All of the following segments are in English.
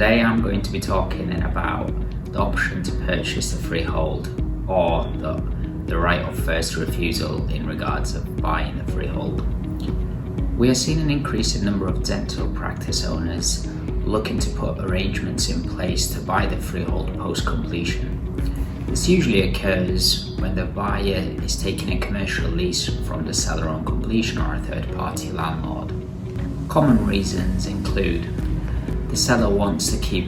Today I'm going to be talking about the option to purchase the freehold or the right of first refusal in regards of buying the freehold. We are seeing an increasing number of dental practice owners looking to put arrangements in place to buy the freehold post-completion. This usually occurs when the buyer is taking a commercial lease from the seller on completion or a third-party landlord. Common reasons include the seller wants to keep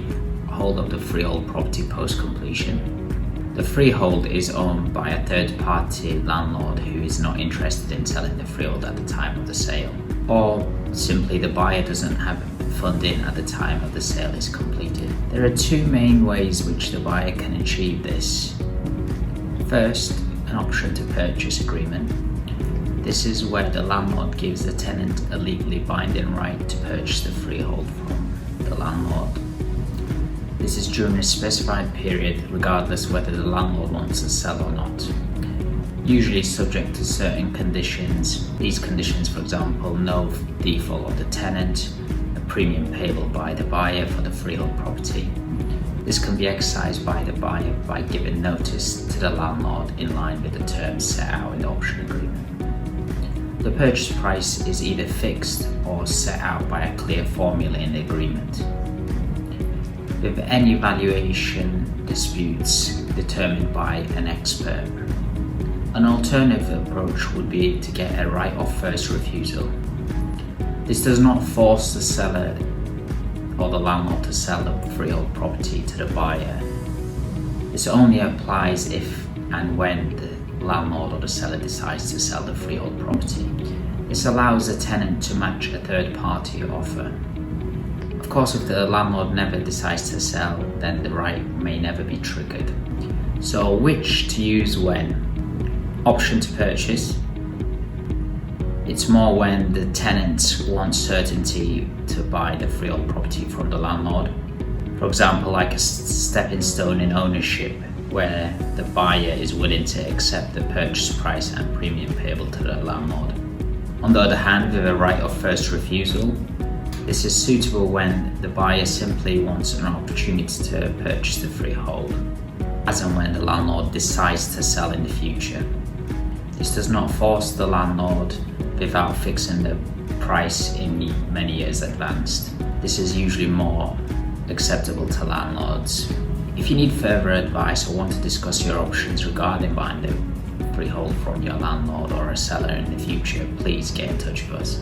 hold of the freehold property post-completion. The freehold is owned by a third-party landlord who is not interested in selling the freehold at the time of the sale, or simply the buyer doesn't have funding at the time of the sale is completed. There are two main ways which the buyer can achieve this. First, an option to purchase agreement. This is where the landlord gives the tenant a legally binding right to purchase the freehold from the landlord. This is during a specified period, regardless whether the landlord wants to sell or not. Usually subject to certain conditions. These conditions, for example, no default of the tenant, a premium payable by the buyer for the freehold property. This can be exercised by the buyer by giving notice to the landlord in line with the terms set out in the option agreement. The purchase price is either fixed or set out by a clear formula in the agreement, with any valuation disputes determined by an expert. An alternative approach would be to get a right of first refusal. This does not force the seller or the landlord to sell the freehold property to the buyer. This only applies if and when the landlord or the seller decides to sell the freehold property. This allows the tenant to match a third-party offer. Of course, if the landlord never decides to sell, then the right may never be triggered. So which to use when? Option to purchase. It's more when the tenant wants certainty to buy the freehold property from the landlord. For example, like a stepping stone in ownership, where the buyer is willing to accept the purchase price and premium payable to the landlord. On the other hand, with a right of first refusal, this is suitable when the buyer simply wants an opportunity to purchase the freehold, as and when the landlord decides to sell in the future. This does not force the landlord without fixing the price in many years advanced. This is usually more acceptable to landlords. If you need further advice or want to discuss your options regarding buying the freehold from your landlord or a seller in the future, please get in touch with us.